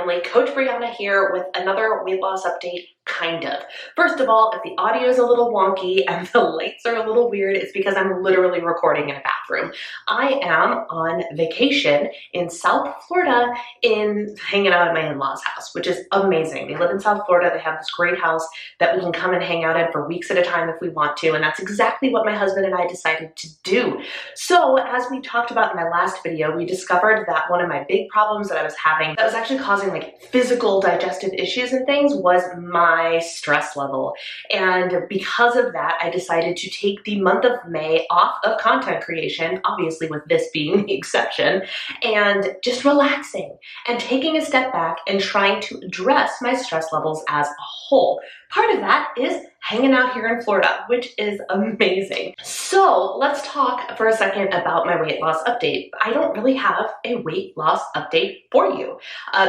family. Coach Brianna here with another weight loss update, kind of. First of all, if the audio is a little wonky and the lights are a little weird, it's because I'm literally recording in a bathroom. I am on vacation in South Florida hanging out at my in-laws' house, which is amazing. They live in South Florida. They have this great house that we can come and hang out in for weeks at a time if we want to, and that's exactly what my husband and I decided to do. So as we talked about in my last video, we discovered that one of my big problems that I was having that was actually causing like physical digestive issues and things was my stress level. And because of that, I decided to take the month of May off of content creation, obviously with this being the exception, and just relaxing and taking a step back and trying to address my stress levels as a whole. Part of that is hanging out here in Florida, which is amazing. So let's talk for a second about my weight loss update. I don't really have a weight loss update for you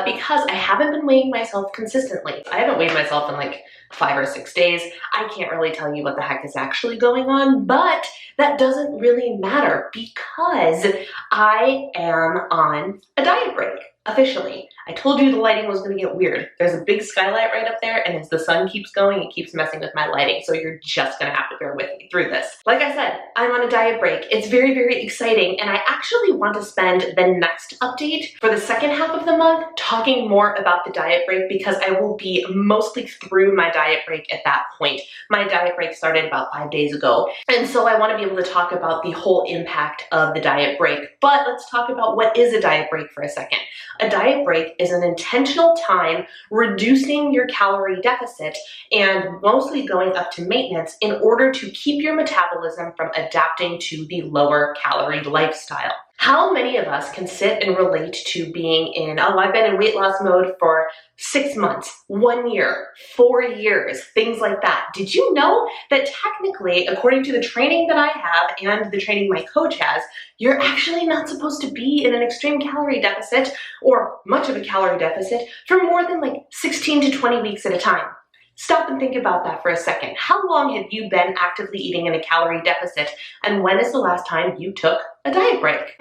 because I haven't been weighing myself consistently. I haven't weighed myself in like 5 or 6 days. I can't really tell you what the heck is actually going on, but that doesn't really matter because I am on a diet break. Officially. I told you the lighting was going to get weird. There's a big skylight right up there, and as the sun keeps going, it keeps messing with my lighting, so you're just going to have to bear with me through this. Like I said, I'm on a diet break. It's very, very exciting, and I actually want to spend the next update for the second half of the month talking more about the diet break because I will be mostly through my diet break at that point. My diet break started about 5 days ago, and so I want to be able to talk about the whole impact of the diet break. But let's talk about what is a diet break for a second. A diet break is an intentional time reducing your calorie deficit and mostly going up to maintenance in order to keep your metabolism from adapting to the lower calorie lifestyle. How many of us can sit and relate to being in, oh, I've been in weight loss mode for 6 months, 1 year, 4 years, things like that. Did you know that technically, according to the training that I have and the training my coach has, you're actually not supposed to be in an extreme calorie deficit or much of a calorie deficit for more than like 16 to 20 weeks at a time? Stop and think about that for a second. How long have you been actively eating in a calorie deficit, and when is the last time you took a diet break?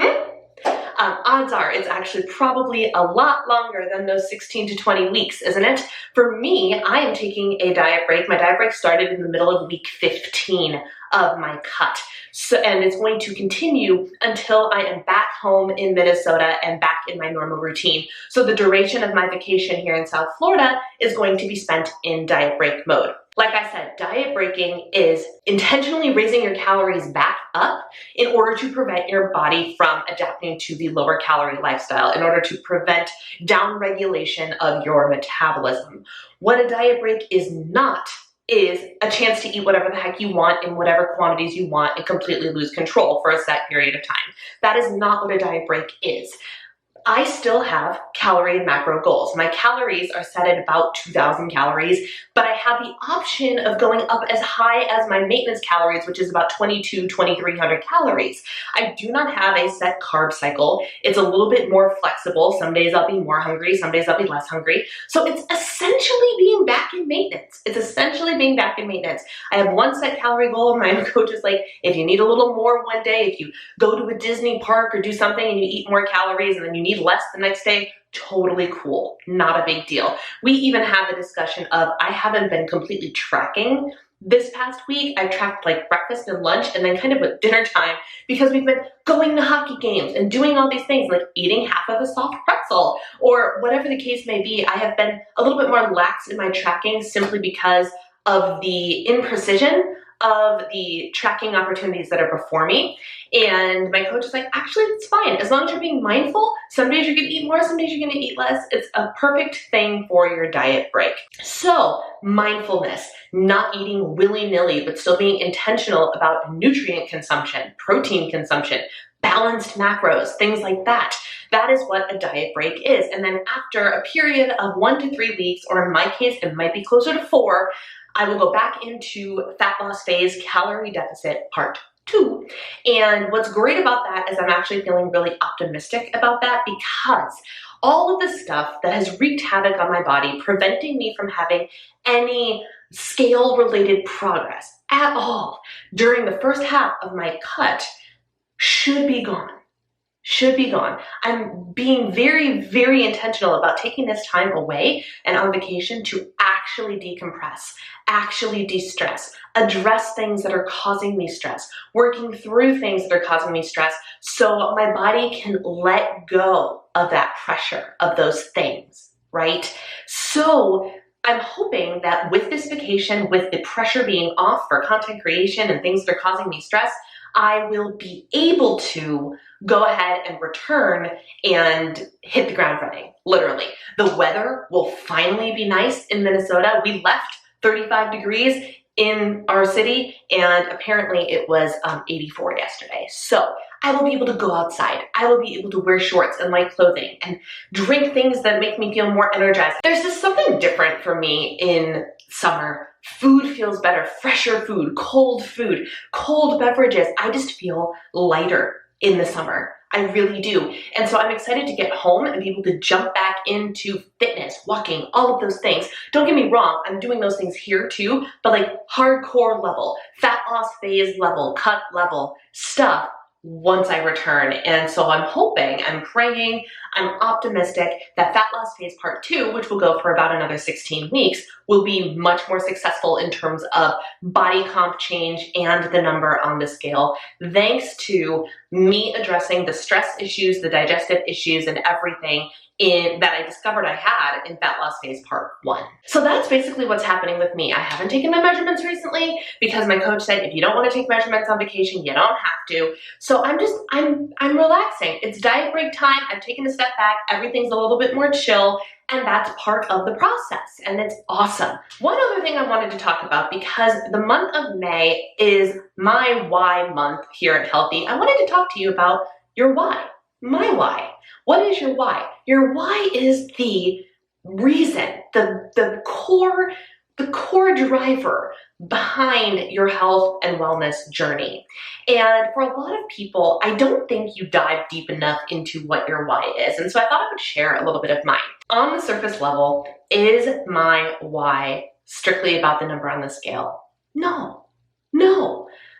Odds are it's actually probably a lot longer than those 16 to 20 weeks, isn't it? For me, I am taking a diet break. My diet break started in the middle of week 15 of my cut. So, and it's going to continue until I am back home in Minnesota and back in my normal routine. So the duration of my vacation here in South Florida is going to be spent in diet break mode. Like I said, diet breaking is intentionally raising your calories back up in order to prevent your body from adapting to the lower calorie lifestyle, in order to prevent downregulation of your metabolism. What a diet break is not is a chance to eat whatever the heck you want in whatever quantities you want and completely lose control for a set period of time. That is not what a diet break is. I still have calorie and macro goals. My calories are set at about 2,000 calories, but I have the option of going up as high as my maintenance calories, which is about 2,300 calories. I do not have a set carb cycle. It's a little bit more flexible. Some days I'll be more hungry, some days I'll be less hungry. So it's essentially being back in maintenance. I have one set calorie goal. My coach is like, if you need a little more one day, if you go to a Disney park or do something and you eat more calories and then you need less the next day, totally cool, not a big deal. We even have the discussion of, I haven't been completely tracking this past week. I tracked like breakfast and lunch and then kind of at dinner time because we've been going to hockey games and doing all these things like eating half of a soft pretzel or whatever the case may be. I have been a little bit more lax in my tracking simply because of the imprecision of the tracking opportunities that are before me. And my coach is like, actually, it's fine. As long as you're being mindful, some days you're gonna eat more, some days you're gonna eat less. It's a perfect thing for your diet break. So mindfulness, not eating willy-nilly, but still being intentional about nutrient consumption, protein consumption, balanced macros, things like that. That is what a diet break is. And then after a period of 1 to 3 weeks, or in my case, it might be closer to 4, I will go back into fat loss phase, calorie deficit part 2. And what's great about that is I'm actually feeling really optimistic about that because all of the stuff that has wreaked havoc on my body, preventing me from having any scale-related progress at all during the first half of my cut should be gone. should be gone. I'm being very, very intentional about taking this time away and on vacation to actually decompress, actually de-stress, address things that are causing me stress, working through things that are causing me stress so my body can let go of that pressure of those things, right? So I'm hoping that with this vacation, with the pressure being off for content creation and things that are causing me stress, I will be able to go ahead and return and hit the ground running, literally. The weather will finally be nice in Minnesota. We left 35 degrees in our city, and apparently it was 84 yesterday. So I will be able to go outside. I will be able to wear shorts and light clothing and drink things that make me feel more energized. There's just something different for me in summer. Food feels better, fresher food, cold beverages. I just feel lighter in the summer. I really do. And so I'm excited to get home and be able to jump back into fitness, walking, all of those things. Don't get me wrong, I'm doing those things here too, but like hardcore level, fat loss phase level, cut level stuff once I return. And so I'm hoping, I'm praying, I'm optimistic that Fat Loss Phase Part 2, which will go for about another 16 weeks, will be much more successful in terms of body comp change and the number on the scale, thanks to me addressing the stress issues, the digestive issues, and everything that I discovered I had in Fat Loss Phase Part 1. So that's basically what's happening with me. I haven't taken my measurements recently because my coach said if you don't want to take measurements on vacation, you don't have to. So I'm relaxing. It's diet break time. I've taken a step back. Everything's a little bit more chill, and that's part of the process, and it's awesome. One other thing I wanted to talk about, because the month of May is my why month here at Healthi, I wanted to talk to you about your why, my why. What is your why? Your why is the reason, the core driver behind your health and wellness journey. And for a lot of people, I don't think you dive deep enough into what your why is. And so I thought I would share a little bit of mine. On the surface level, is my why strictly about the number on the scale? No.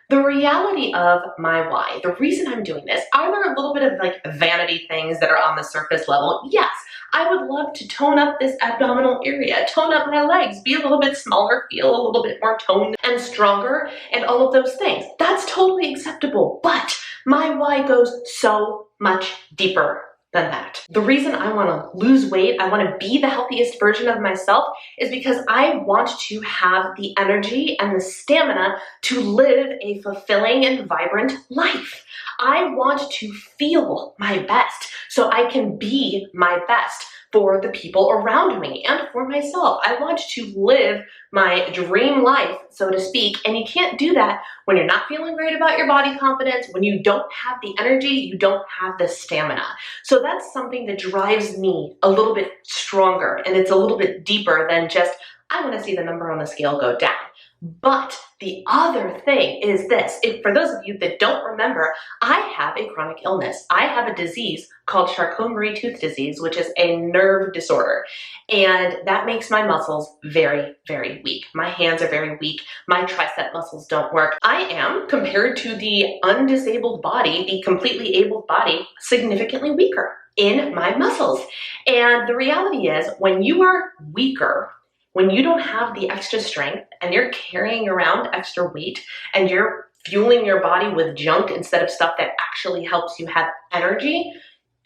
The reality of my why, the reason I'm doing this, are there a little bit of like vanity things that are on the surface level? Yes, I would love to tone up this abdominal area, tone up my legs, be a little bit smaller, feel a little bit more toned and stronger, and all of those things. That's totally acceptable, but my why goes so much deeper than that. The reason I want to lose weight, I want to be the healthiest version of myself, is because I want to have the energy and the stamina to live a fulfilling and vibrant life. I want to feel my best so I can be my best for the people around me and for myself. I want to live my dream life, so to speak, and you can't do that when you're not feeling great about your body confidence, when you don't have the energy, you don't have the stamina. So that's something that drives me a little bit stronger, and it's a little bit deeper than just, I want to see the number on the scale go down. But the other thing is this, for those of you that don't remember, I have a chronic illness. I have a disease called Charcot-Marie-Tooth disease, which is a nerve disorder. And that makes my muscles very, very weak. My hands are very weak. My tricep muscles don't work. I am, compared to the undisabled body, the completely abled body, significantly weaker in my muscles. And the reality is, when you are weaker, when you don't have the extra strength and you're carrying around extra weight and you're fueling your body with junk instead of stuff that actually helps you have energy,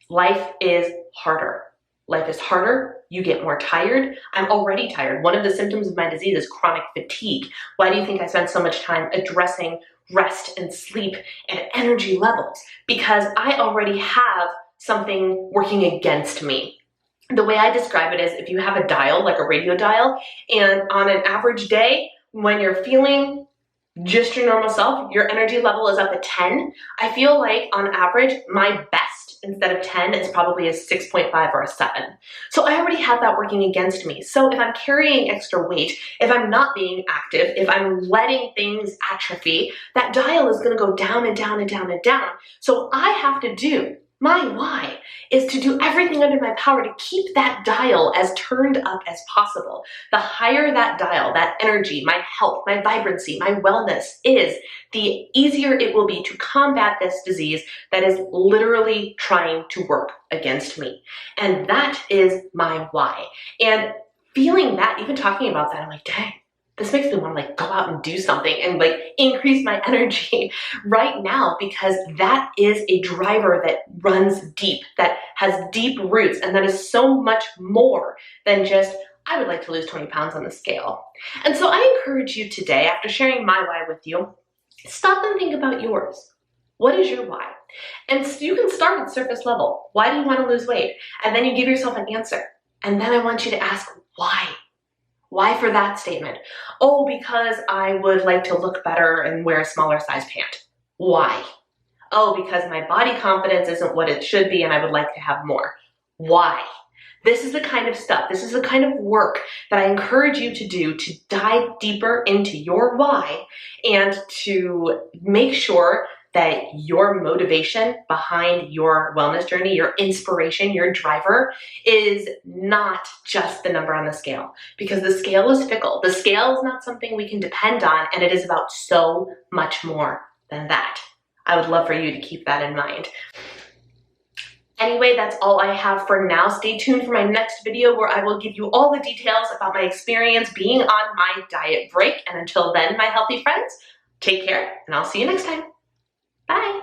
life is harder. Life is harder. You get more tired. I'm already tired. One of the symptoms of my disease is chronic fatigue. Why do you think I spend so much time addressing rest and sleep and energy levels? Because I already have something working against me. The way I describe it is, if you have a dial, like a radio dial, and on an average day, when you're feeling just your normal self, your energy level is up at 10. I feel like on average, my best instead of 10 is probably a 6.5 or a 7. So I already have that working against me. So if I'm carrying extra weight, if I'm not being active, if I'm letting things atrophy, that dial is gonna go down and down and down and down. So I have to do My why is to do everything under my power to keep that dial as turned up as possible. The higher that dial, that energy, my health, my vibrancy, my wellness is, the easier it will be to combat this disease that is literally trying to work against me. And that is my why. And feeling that, even talking about that, I'm like, dang, this makes me want to go out and do something and increase my energy right now, because that is a driver that runs deep, that has deep roots, and that is so much more than just, I would like to lose 20 pounds on the scale. And so I encourage you today, after sharing my why with you, stop and think about yours. What is your why? And so you can start at surface level. Why do you want to lose weight? And then you give yourself an answer. And then I want you to ask why. Why for that statement? Oh, because I would like to look better and wear a smaller size pant. Why? Oh, because my body confidence isn't what it should be and I would like to have more. Why? This is the kind of stuff, this is the kind of work that I encourage you to do to dive deeper into your why and to make sure that your motivation behind your wellness journey, your inspiration, your driver is not just the number on the scale, because the scale is fickle. The scale is not something we can depend on, and it is about so much more than that. I would love for you to keep that in mind. Anyway, that's all I have for now. Stay tuned for my next video where I will give you all the details about my experience being on my diet break. And until then, my healthy friends, take care, and I'll see you next time. Bye.